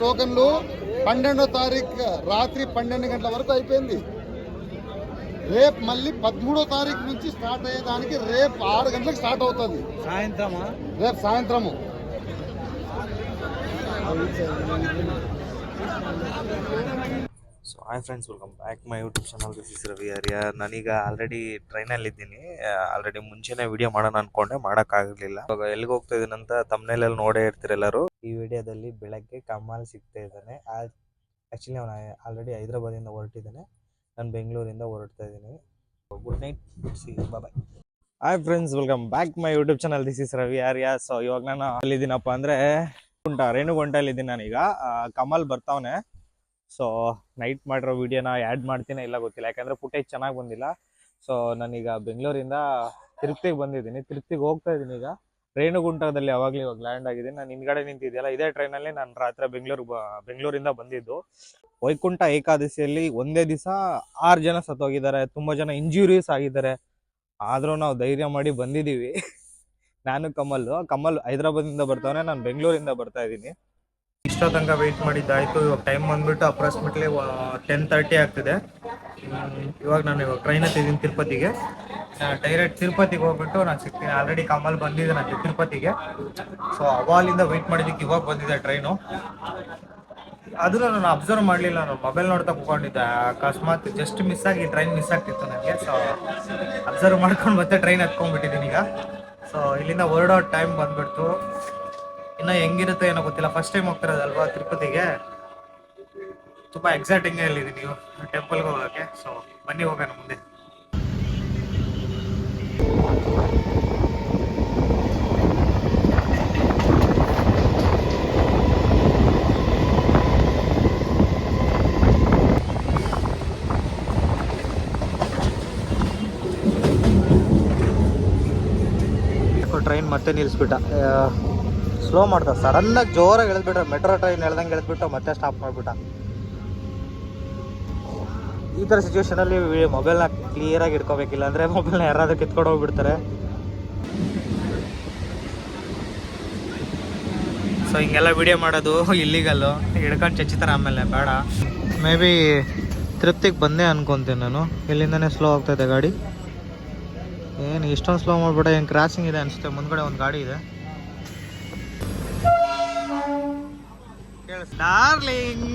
టోకన్లు 12వ తారీఖు రాత్రి 12 గంటల వరకు అయిపోయింది. రేపు మళ్ళీ 13వ తారీఖు నుంచి స్టార్ట్ అయ్యేదానికి రేపు 6 గంటలకు స్టార్ట్ అవుతుంది. సాయంత్రమా? రేపు సాయంత్రము. So hi friends, welcome back my YouTube channel. This is Ravi Arya. ನಾನೀಗ ಆಲ್ರೆಡಿ ಟ್ರೈನಲ್ಲಿದ್ದೀನಿ. ಆಲ್ರೆಡಿ ಮುಂಚೆನೇ ವಿಡಿಯೋ ಮಾಡೋಣ ಅನ್ಕೊಂಡೆ, ಮಾಡೋಕ್ಕಾಗಲಿಲ್ಲ. ಇವಾಗ ಎಲ್ಲಿಗೆ ಹೋಗ್ತಾ ಇದ್ದೀನಿ ಅಂತ ತಮ್ಮನೇಲೆಲ್ಲ ನೋಡೇ ಇರ್ತೀರ ಎಲ್ಲರೂ. ಈ ವಿಡಿಯೋದಲ್ಲಿ ಬೆಳಗ್ಗೆ ಕಮಾಲ್ ಸಿಗ್ತಾ ಇದ್ದಾನೆ. ಆ್ಯಕ್ಚುಲಿ ಅವನು ಆಲ್ರೆಡಿ ಹೈದ್ರಾಬಾದಿಂದ ಹೊರಟಿದ್ದಾನೆ, ನಾನು ಬೆಂಗಳೂರಿಂದ ಹೊರಡ್ತಾ ಇದ್ದೀನಿ. Good night, see bye. Hi friends, welcome back my YouTube channel. This is Ravi Arya. So ಇವಾಗ ನಾನು ಅಲ್ಲಿದ್ದೀನಪ್ಪ ಅಂದರೆ ರೇಣುಗುಂಟಲ್ಲಿದ್ದೀನಿ ನಾನೀಗ. ಕಮಲ್ ಬರ್ತಾವನೆ. ಸೊ ನೈಟ್ ಮಾಡಿರೋ ವಿಡಿಯೋನ ಆ್ಯಡ್ ಮಾಡ್ತೀನಿ ಇಲ್ಲ ಗೊತ್ತಿಲ್ಲ, ಯಾಕಂದರೆ ಫುಟೇಜ್ ಚೆನ್ನಾಗಿ ಬಂದಿಲ್ಲ. ಸೊ ನಾನೀಗ ಬೆಂಗಳೂರಿಂದ ತಿರುಪ್ತಿಗೆ ಬಂದಿದ್ದೀನಿ. ತಿರುಪ್ತಿಗೆ ಹೋಗ್ತಾ ಇದ್ದೀನಿ ಈಗ. ರೇಣುಗುಂಟದಲ್ಲಿ ಅವಾಗಲೇ ಇವಾಗ ಲ್ಯಾಂಡ್ ಆಗಿದ್ದೀನಿ. ನಾನು ಹಿಂದ್ಗಡೆ ನಿಂತಿದ್ದೆಯಲ್ಲ, ಇದೇ ಟ್ರೈನಲ್ಲಿ ನಾನು ರಾತ್ರಿ ಬೆಂಗಳೂರಿಂದ ಬಂದಿದ್ದು. ವೈಕುಂಠ ಏಕಾದಶಿಯಲ್ಲಿ ಒಂದೇ ದಿವಸ 6 ಜನ ಸತ್ತೋಗಿದ್ದಾರೆ, ತುಂಬ ಜನ ಇಂಜುರೀಸ್ ಆಗಿದ್ದಾರೆ. ಆದರೂ ನಾವು ಧೈರ್ಯ ಮಾಡಿ ಬಂದಿದ್ದೀವಿ. ನಾನು ಕಮಲ್ ಹೈದ್ರಾಬಾದಿಂದ ಬರ್ತಾನೆ, ನಾನು ಬೆಂಗಳೂರಿಂದ ಬರ್ತಾ ಇದ್ದೀನಿ. ಇಷ್ಟೋ ತನಕ ವೆಯ್ಟ್ ಮಾಡಿದ್ದಾಯಿತು. ಇವಾಗ ಟೈಮ್ ಬಂದ್ಬಿಟ್ಟು ಅಪ್ರಾಕ್ಸಿಮೇಟ್ಲಿ 10:30 ಆಗ್ತಿದೆ. ಇವಾಗ ಟ್ರೈನ್ ಹತ್ತಿದ್ದೀನಿ ತಿರುಪತಿಗೆ. ಡೈರೆಕ್ಟ್ ತಿರುಪತಿಗೆ ಹೋಗ್ಬಿಟ್ಟು ನಾನು ಸಿಗ್ತೀನಿ. ಆಲ್ರೆಡಿ ಕಮಲ್ ಬಂದಿದ್ದೆ ನನಗೆ ತಿರುಪತಿಗೆ. ಸೊ ಅವಾಲಿಂದ ವೆಯ್ಟ್ ಮಾಡಿದ್ದಕ್ಕೆ ಇವಾಗ ಬಂದಿದೆ ಟ್ರೈನು. ಅದನ್ನು ನಾನು ಅಬ್ಸರ್ವ್ ಮಾಡಲಿಲ್ಲ, ನಾನು ಮೊಬೈಲ್ ನೋಡ್ತಾ ಕೂತ್ಕೊಂಡಿದ್ದೆ. ಅಕಸ್ಮಾತ್ ಜಸ್ಟ್ ಮಿಸ್ ಆಗಿ ಟ್ರೈನ್ ಮಿಸ್ ಆಗ್ತಿತ್ತು ನನಗೆ. ಸೊ ಅಬ್ಸರ್ವ್ ಮಾಡ್ಕೊಂಡು ಮತ್ತೆ ಟ್ರೈನ್ ಹತ್ಕೊಂಡ್ಬಿಟ್ಟಿದ್ದೀನಿ ಈಗ. ಸೊ ಇಲ್ಲಿಂದ ಹೊರಡೋ ಟೈಮ್ ಬಂದ್ಬಿಡ್ತು. ಇನ್ನು ಹೆಂಗಿರುತ್ತೆ ಏನೋ ಗೊತ್ತಿಲ್ಲ, ಫಸ್ಟ್ ಟೈಮ್ ಹೋಗ್ತಿರೋದಲ್ವಾ ತಿರುಪತಿಗೆ. ತುಂಬ ಎಕ್ಸೈಟಿಂಗ್ ಅಲ್ಲಿದ್ದೀನಿ ಟೆಂಪಲ್ಗೆ ಹೋಗೋಕ್ಕೆ. ಸೊ ಬನ್ನಿ ಹೋಗೋಣ ಮುಂದೆ. ಟ್ರೈನ್ ಮತ್ತೆ ನಿಲ್ಲಿಸ್ಬಿಟ್ಟ, ಸ್ಲೋ ಮಾಡ್ದ. ಸಡನ್ನಾಗಿ ಜೋರಾಗಿ ಎಳೆದ್ಬಿಟ್ರೆ, ಮೆಟ್ರೋ ಟ್ರೈನ್ ಎಳ್ದಂಗೆ ಎಳೆದ್ಬಿಟ್ಟು ಮತ್ತೆ ಸ್ಟಾಪ್ ಮಾಡಿಬಿಟ್ಟ. ಈ ಥರ ಸಿಚುವೇಶನಲ್ಲಿ ಮೊಬೈಲ್ನ ಕ್ಲಿಯರಾಗಿ ಇಟ್ಕೋಬೇಕಿಲ್ಲ ಅಂದರೆ ಮೊಬೈಲ್ನ ಯಾರಾದ್ರೂ ಕಿತ್ಕೊಂಡು ಹೋಗ್ಬಿಡ್ತಾರೆ. ಸೊ ಹಿಂಗೆಲ್ಲ ವಿಡಿಯೋ ಮಾಡೋದು ಇಲ್ಲಿಗಲ್ಲು, ಹಿಡ್ಕೊಂಡು ಚಚ್ಚಿತಾರೆ ಆಮೇಲೆ, ಬೇಡ. ಮೇ ಬಿ ತಿರುಪ್ತಿಗೆ ಬಂದೆ ಅನ್ಕೊತೀನಿ ನಾನು. ಇಲ್ಲಿಂದನೇ ಸ್ಲೋ ಆಗ್ತಾಯಿದೆ ಗಾಡಿ. ಏನು ಇಷ್ಟೊಂದು ಸ್ಲೋ ಮಾಡಿಬಿಟ್ಟ, ಏನು ಕ್ರಾಸಿಂಗ್ ಇದೆ ಅನಿಸುತ್ತೆ. ಮುಂದ್ಗಡೆ ಒಂದು ಗಾಡಿ ಇದೆ. ಡಾರ್ಲಿಂಗ್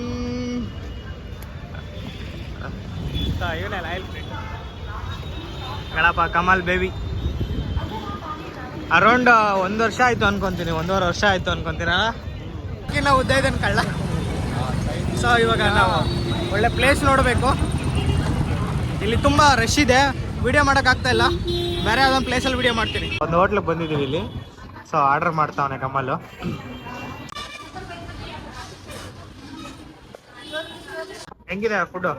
ಗಳಪ್ಪ ಕಮಲ್ ಬೇಬಿ. ಅರೌಂಡ್ 1 ವರ್ಷ ಆಯಿತು ಅನ್ಕೊತೀನಿ, 1.5 ವರ್ಷ ಆಯಿತು ಅನ್ಕೊತೀನಲ್ಲ. ನಾವು ಉದ್ದ ಇದ್ದೇನೆ ಕಳ್ಳ. ಸೊ ಇವಾಗ ನಾವು ಒಳ್ಳೆ ಪ್ಲೇಸ್ ನೋಡಬೇಕು. ಇಲ್ಲಿ ತುಂಬ ರಶ್ ಇದೆ, ವಿಡಿಯೋ ಮಾಡೋಕ್ಕಾಗ್ತಾ ಇಲ್ಲ. ಬೇರೆ ಯಾವುದೊಂದು ಪ್ಲೇಸಲ್ಲಿ ವಿಡಿಯೋ ಮಾಡ್ತೀನಿ. ಒಂದು ಹೋಟ್ಲಿಗೆ ಬಂದಿದ್ದೀವಿ ಇಲ್ಲಿ. ಸೊ ಆರ್ಡರ್ ಮಾಡ್ತಾವನೆ ಕಮಲ್ಲು. ಹೆಂಗಿದೆ ಫುಡ್ಡು?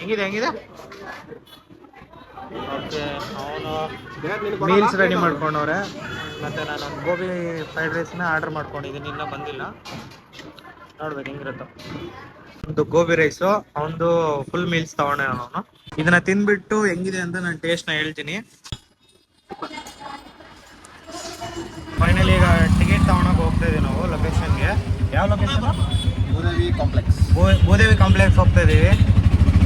ಹೆಂಗಿದೆ? ಓಕೆ, ಅವನು ಮೀಲ್ಸ್ ರೆಡಿ ಮಾಡ್ಕೊಂಡವ್ರೆ. ಮತ್ತು ನಾನೊಂದು ಗೋಬಿ ಫ್ರೈಡ್ ರೈಸ್ನ ಆರ್ಡರ್ ಮಾಡ್ಕೊಂಡಿದ್ದೀನಿ, ಇನ್ನೂ ಬಂದಿಲ್ಲ. ನೋಡ್ಬೇಕು ಹೆಂಗಿರುತ್ತೋ. ಒಂದು ಗೋಬಿ ರೈಸು, ಅವನದು ಫುಲ್ ಮೀಲ್ಸ್ ತಗೊಂಡೆ ಅವನು. ಇದನ್ನ ತಿಂದ್ಬಿಟ್ಟು ಹೆಂಗಿದೆ ಅಂತ ನಾನು ಟೇಸ್ಟ್ನ ಹೇಳ್ತೀನಿ. ಫೈನಲಿ ಈಗ ಟಿಕೆಟ್ ತಗೊಳಕ್ಕೆ ಹೋಗ್ತಾ ಇದೀವಿ ನಾವು ಲೊಕೇಶನ್ಗೆ. ಯಾವ ಲೊಕೇಶನ್? ಭೂದೇವಿ ಕಾಂಪ್ಲೆಕ್ಸ್ ಹೋಗ್ತಾ ಇದೀವಿ.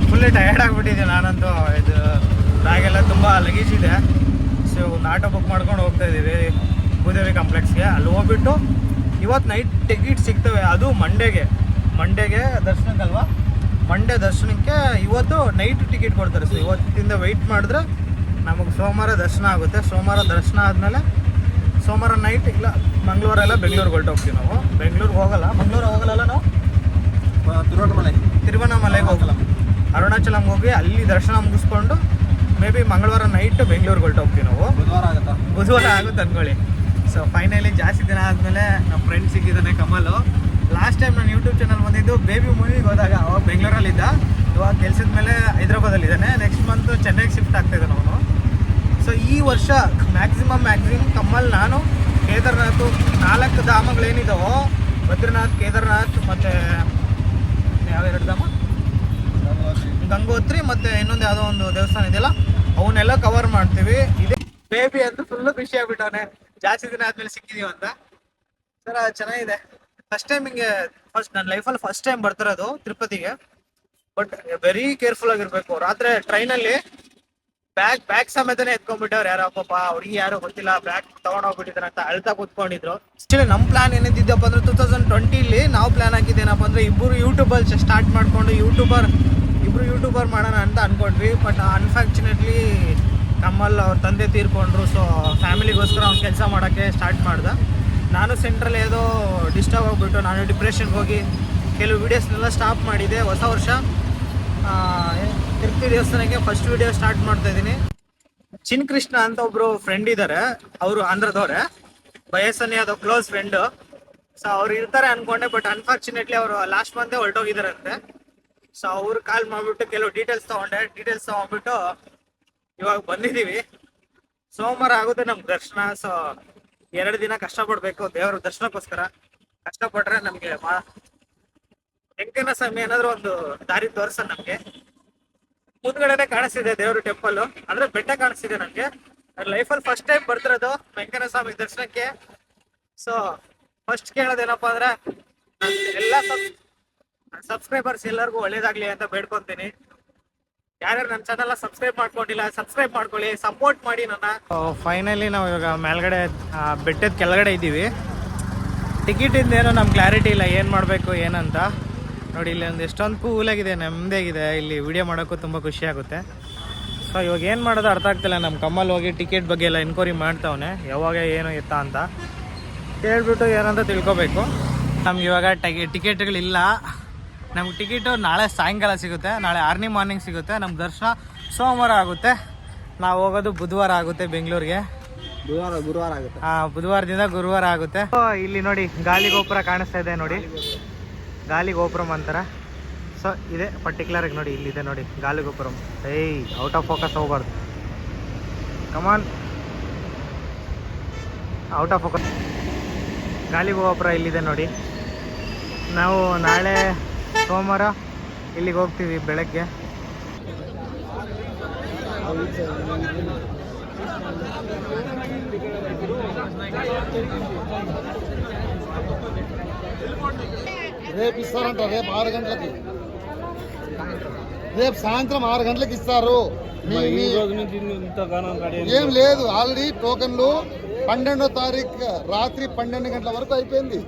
ಫುಲ್ ಟಯರ್ಡ್ ಆಗಿಬಿಟ್ಟಿದೆ ನಾನಂತೂ. ಇದು ಬ್ಯಾಗೆಲ್ಲ ತುಂಬ ಲಗೇಜ್ ಇದೆ. ಸೊ ಒಂದು ಆಟೋ ಬುಕ್ ಮಾಡ್ಕೊಂಡು ಹೋಗ್ತಾ ಇದ್ದೀವಿ ಭೂದೇವಿ ಕಾಂಪ್ಲೆಕ್ಸ್ಗೆ. ಅಲ್ಲಿ ಹೋಗ್ಬಿಟ್ಟು ಇವತ್ತು ನೈಟ್ ಟಿಕೆಟ್ ಸಿಗ್ತವೆ. ಅದು ಮಂಡೇಗೆ ದರ್ಶನಕ್ಕಲ್ವಾ, ಮಂಡೇ ದರ್ಶನಕ್ಕೆ ಇವತ್ತು ನೈಟ್ ಟಿಕೆಟ್ ಕೊಡ್ತಾರೆ. ಸೊ ಇವತ್ತಿಂದ ವೆಯ್ಟ್ ಮಾಡಿದ್ರೆ ನಮಗೆ ಸೋಮವಾರ ದರ್ಶನ ಆಗುತ್ತೆ. ಸೋಮವಾರ ದರ್ಶನ ಆದಮೇಲೆ ಸೋಮವಾರ ನೈಟ್ ಇಲ್ಲ ಮಂಗಳವಾರ ಬೆಂಗಳೂರಿಗೆ ಹೊರಟೋಗ್ತೀವಿ ನಾವು. ಬೆಂಗಳೂರಿಗೆ ಹೋಗಲ್ಲ, ಮಂಗಳೂರು ಹೋಗಲ್ಲ ನಾವು, ತಿರುವಣ್ಣಾಮಲೆಗೆ ಹೋಗಲ್ಲ, ಅರುಣಾಚಲಂಗೆ ಹೋಗಿ ಅಲ್ಲಿ ದರ್ಶನ ಮುಗಿಸ್ಕೊಂಡು ಮೇ ಬಿ ಮಂಗಳವಾರ ನೈಟ್ ಬೆಂಗಳೂರಿಗೆ ಹೊರಟೋಗ್ತೀವಿ ನಾವು. ಬುಧವಾರ ಆಗುತ್ತೆ ಅಂದ್ಕೊಳ್ಳಿ. ಸೊ ಫೈನಲಿ ಜಾಸ್ತಿ ದಿನ ಆದಮೇಲೆ ನಮ್ಮ ಫ್ರೆಂಡ್ ಸಿಕ್ಕಿದ್ದಾನೆ ಕಮಲು. ಲಾಸ್ಟ್ ಟೈಮ್ ನಾನು ಯೂಟ್ಯೂಬ್ ಚಾನಲ್ ಬಂದಿದ್ದು ಬೇಬಿ ಮೂವಿಗೆ ಹೋದಾಗ, ಅವಾಗ ಬೆಂಗಳೂರಲ್ಲಿದ್ದ. ಇವಾಗ ಕೆಲಸದ ಮೇಲೆ ಹೈದ್ರಾಬಾದಲ್ಲಿದ್ದಾನೆ. ನೆಕ್ಸ್ಟ್ ಮಂತ್ ಚೆನ್ನೈಗೆ ಶಿಫ್ಟ್ ಆಗ್ತಾಯಿದ್ದಾನೆ ಅವನು. ಸೊ ಈ ವರ್ಷ ಮ್ಯಾಕ್ಸಿಮಮ್ ಕಮಲ್ ನಾನು ಕೇದಾರ್ನಾಥ್ 4 ಧಾಮಗಳೇನಿದಾವೋ, ಬದ್ರಿನಾಥ್, ಕೇದಾರ್ನಾಥ್ ಮತ್ತು ಯಾವೆರಡು ಧಾಮ, ಗಂಗೋತ್ರಿ ಮತ್ತು ಇನ್ನೊಂದು ಯಾವುದೋ ಒಂದು ದೇವಸ್ಥಾನ ಇದೆಯಲ್ಲ, ಅವನ್ನೆಲ್ಲ ಕವರ್ ಮಾಡ್ತೀವಿ. ಇದೇ ಬೇಬಿ ಅಂತ ಫುಲ್ಲು ಖುಷಿ ಆಗ್ಬಿಟ್ಟವನೆ, ಜಾಸ್ತಿ ದಿನ ಆದ್ಮೇಲೆ ಸಿಕ್ಕಿದೀವಿ ಅಂತ. ಸರ ಚೆನ್ನಾಗಿದೆ. ಫಸ್ಟ್ ಟೈಮ್ ಹಿಂಗೆ ನನ್ನ ಲೈಫಲ್ಲಿ ಫಸ್ಟ್ ಟೈಮ್ ಬರ್ತಿರೋದು ತಿರುಪತಿಗೆ. ಬಟ್ ವೆರಿ ಕೇರ್ಫುಲ್ ಆಗಿರ್ಬೇಕು. ರಾತ್ರಿ ಟ್ರೈನಲ್ಲಿ ಬ್ಯಾಗ್ ಸಮೇತನೇ ಎತ್ಕೊಂಡ್ಬಿಟ್ಟವ್ರು ಯಾರೋ ಪಾಪ ಹುಡುಗಿ ಯಾರೋ ಗೊತ್ತಿಲ್ಲ, ಬ್ಯಾಗ್ ತಗೊಂಡೋಗ್ಬಿಟ್ಟಿದ್ದಾರೆ ಅಂತ ಅಳ್ತಾ ಕೂತ್ಕೊಂಡಿದ್ರು. ಆಕ್ಚುಲಿ ನಮ್ಮ ಪ್ಲಾನ್ ಏನಿದ್ದಪ್ಪ ಅಂದ್ರೆ 2020 ನಾವು ಪ್ಲಾನ್ ಹಾಕಿದ್ದೇನಪ್ಪ ಅಂದ್ರೆ ಇಬ್ಬರು ಯೂಟ್ಯೂಬರ್ ಸ್ಟಾರ್ಟ್ ಮಾಡ್ಕೊಂಡು ಇಬ್ರು ಯೂಟ್ಯೂಬರ್ ಮಾಡೋಣ ಅಂತ ಅನ್ಕೊಂಡ್ವಿ. ಬಟ್ ಅನ್ಫಾರ್ಚುನೇಟ್ಲಿ ಕಮಲ್ ಅವ್ರ ತಂದೆ ತೀರ್ಕೊಂಡ್ರು. ಸೊ ಫ್ಯಾಮಿಲಿಗೋಸ್ಕರ ಅವ್ನು ಕೆಲಸ ಮಾಡೋಕ್ಕೆ ಸ್ಟಾರ್ಟ್ ಮಾಡ್ದೆ. ನಾನು ಸೆಂಟ್ರಲ್ಲಿ ಏನೋ ಡಿಸ್ಟರ್ಬ್ ಆಗಿಬಿಟ್ಟು ನಾನು ಡಿಪ್ರೆಷನ್ಗೆ ಹೋಗಿ ಕೆಲವು ವೀಡಿಯೋಸ್ನೆಲ್ಲ ಸ್ಟಾಪ್ ಮಾಡಿದೆ. ಹೊಸ ವರ್ಷ ತಿರುಪತಿ ದೇವಸ್ಥಾನಕ್ಕೆ ಫಸ್ಟ್ ವಿಡಿಯೋ ಸ್ಟಾರ್ಟ್ ಮಾಡ್ತಾ ಇದ್ದೀನಿ. ಚಿನ್ ಕೃಷ್ಣ ಅಂತ ಒಬ್ರು ಫ್ರೆಂಡ್ ಇದ್ದಾರೆ, ಅವರು ಆಂಧ್ರದವ್ರೆ, ಬಯಸನಿ ಅದು ಕ್ಲೋಸ್ ಫ್ರೆಂಡು. ಸೊ ಅವ್ರು ಇರ್ತಾರೆ ಅನ್ಕೊಂಡೆ, ಬಟ್ ಅನ್ಫಾರ್ಚುನೇಟ್ಲಿ ಅವರು ಲಾಸ್ಟ್ ಮಂತೇ ಹೊರಟೋಗಿದಾರಂತೆ. ಸೊ ಅವ್ರು ಕಾಲ್ ಮಾಡಿಬಿಟ್ಟು ಕೆಲವು ಡೀಟೇಲ್ಸ್ ತಗೊಂಡ್ಬಿಟ್ಟು ಇವಾಗ ಬಂದಿದ್ದೀವಿ. ಸೋಮವಾರ ಆಗುತ್ತೆ ನಮ್ಗೆ ದರ್ಶನ. ಸೊ 2 ದಿನ ಕಷ್ಟಪಡ್ಬೇಕು ದೇವರ ದರ್ಶನಕ್ಕೋಸ್ಕರ. ಕಷ್ಟಪಟ್ರೆ ನಮ್ಗೆ ವೆಂಕಟೇಶ್ವರ ಸ್ವಾಮಿ ಏನಾದ್ರು ಒಂದು ದಾರಿ ತೋರ್ಸ. ನಮ್ಗೆ ಮುಂದ್ಗಡೆನೆ ಕಾಣಿಸ್ತಿದೆ ದೇವ್ರ ಟೆಂಪಲ್, ಅಂದ್ರೆ ಬೆಟ್ಟ ಕಾಣಿಸ್ತಿದೆ ನನ್ಗೆ. ಲೈಫಲ್ಲಿ ಫಸ್ಟ್ ಟೈಮ್ ಬರ್ತಿರೋದು ವೆಂಕಟೇಶ್ವರ ಸ್ವಾಮಿ ದರ್ಶನಕ್ಕೆ. ಸೊ ಫಸ್ಟ್ ಕೇಳೋದೇನಪ್ಪಾ ಅಂದ್ರೆ ಎಲ್ಲ ಸಬ್ಸ್ಕ್ರೈಬರ್ಸ್ ಎಲ್ಲರಿಗೂ ಒಳ್ಳೇದಾಗ್ಲಿ ಅಂತ ಬೇಡ್ಕೊಂತೀನಿ. ಯಾರ್ಯಾರು ನನ್ನ ಚಾನಲ್ ಸಬ್ಸ್ಕ್ರೈಬ್ ಮಾಡ್ಕೊಂಡಿಲ್ಲ ಸಬ್ಸ್ಕ್ರೈಬ್ ಮಾಡ್ಕೊಳ್ಳಿ, ಸಪೋರ್ಟ್ ಮಾಡಿ ನನ್ನ. ಫೈನಲಿ ನಾವು ಇವಾಗ ಮೇಲ್ಗಡೆ ಬೆಟ್ಟದ ಕೆಳಗಡೆ ಇದ್ದೀವಿ. ಟಿಕೆಟಿಂದ ಏನೋ ನಮ್ಗೆ ಕ್ಲಾರಿಟಿ ಇಲ್ಲ ಏನು ಮಾಡಬೇಕು ಏನಂತ. ನೋಡಿ ಇಲ್ಲಿ ಒಂದು ಎಷ್ಟೊಂದು ಕೂಲಾಗಿದೆ, ನೆಮ್ಮದಿಯಾಗಿದೆ. ಇಲ್ಲಿ ವಿಡಿಯೋ ಮಾಡೋಕ್ಕೂ ತುಂಬ ಖುಷಿ ಆಗುತ್ತೆ. ಸೊ ಇವಾಗ ಏನು ಮಾಡೋದು ಅರ್ಥ ಆಗ್ತಿಲ್ಲ. ನಮ್ಮ ಕಮ್ಮಲ್ಲಿ ಹೋಗಿ ಟಿಕೆಟ್ ಬಗ್ಗೆ ಎಲ್ಲ ಎನ್ಕ್ವೈರಿ ಮಾಡ್ತಾವನೆ, ಯಾವಾಗ ಏನು ಎತ್ತ ಅಂತ ಕೇಳ್ಬಿಟ್ಟು ಏನಂತ ತಿಳ್ಕೊಬೇಕು. ನಮ್ಗೆ ಇವಾಗ ಟಿಕೆಟ್ಗಳಿಲ್ಲ. ನಮ್ಗೆ ಟಿಕೆಟು ನಾಳೆ ಸಾಯಂಕಾಲ ಸಿಗುತ್ತೆ, ನಾಳೆ ಅರ್ಲಿ ಮಾರ್ನಿಂಗ್ ಸಿಗುತ್ತೆ. ನಮ್ಮ ದರ್ಶನ ಸೋಮವಾರ ಆಗುತ್ತೆ, ನಾವು ಹೋಗೋದು ಬುಧವಾರ ಆಗುತ್ತೆ ಬೆಂಗಳೂರಿಗೆ. ಗುರುವಾರ ಆಗುತ್ತೆ. ಬುಧವಾರದಿಂದ ಗುರುವಾರ ಆಗುತ್ತೆ. ಇಲ್ಲಿ ನೋಡಿ ಗಾಲಿ ಗೋಪುರ ಕಾಣಿಸ್ತಾ ಇದೆ, ನೋಡಿ ಗಾಲಿ ಗೋಪುರಂ ಅಂತಾರೆ. ಸೊ ಇದೆ ಪರ್ಟಿಕ್ಯುಲರ್ ನೋಡಿ, ಇಲ್ಲಿದೆ ನೋಡಿ ಗಾಲಿ ಗೋಪುರಂ. ಔಟ್ ಆಫ್ ಫೋಕಸ್ ಹೋಗ್ಬಾರ್ದು, ಕಮಾನ್, ಔಟ್ ಆಫ್ ಫೋಕಸ್. ಗಾಲಿ ಗೋಪುರ ಇಲ್ಲಿದೆ ನೋಡಿ. ನಾವು ನಾಳೆ ಸೋಮವಾರ ಇಲ್ಲಿಗೆ ಹೋಗ್ತೀವಿ ಬೆಳಗ್ಗೆ. రేపు ఇస్తారంట, రేపు 6 గంటలకి, రేపు సాయంత్రం 6 గంటలకు ఇస్తారు. ఏం లేదు, ఆల్రెడీ టోకన్లు 12వ తారీఖు రాత్రి 12 గంటల వరకు అయిపోయింది.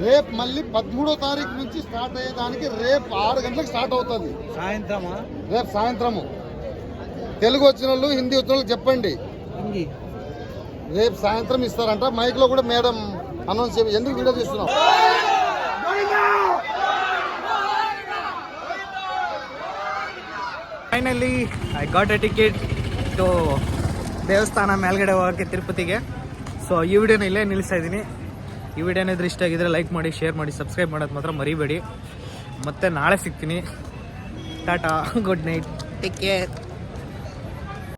రేపు మళ్ళీ 13వ తారీఖు నుంచి స్టార్ట్ అయ్యేదానికి రేపు 6 గంటలకు స్టార్ట్ అవుతుంది. సాయంత్రమా? రేపు సాయంత్రము. తెలుగు వచ్చిన వాళ్ళు హిందీ వచ్చిన వాళ్ళకి చెప్పండి, రేపు సాయంత్రం ఇస్తారంట. మైక్ లో కూడా మేడం అనౌన్స్ చేయ. ఎందుకు వీడియో తీస్తున్నాం? Finally I got a ticket to ದೇವಸ್ಥಾನ ಮೇಲ್ಗಡೆ ಹೋಗೋಕ್ಕೆ ತಿರುಪತಿಗೆ. ಸೊ ಈ ವಿಡಿಯೋನ ಇಲ್ಲೇ ನಿಲ್ಲಿಸ್ತಾ ಇದ್ದೀನಿ. ಈ ವಿಡಿಯೋನ ಇದ್ರೆ ಇಷ್ಟ ಆಗಿದ್ರೆ ಲೈಕ್ ಮಾಡಿ, ಶೇರ್ ಮಾಡಿ, ಸಬ್ಸ್ಕ್ರೈಬ್ ಮಾಡೋದು ಮಾತ್ರ ಮರಿಬೇಡಿ. ಮತ್ತೆ ನಾಳೆ ಸಿಗ್ತೀನಿ. Tata, good night, take care.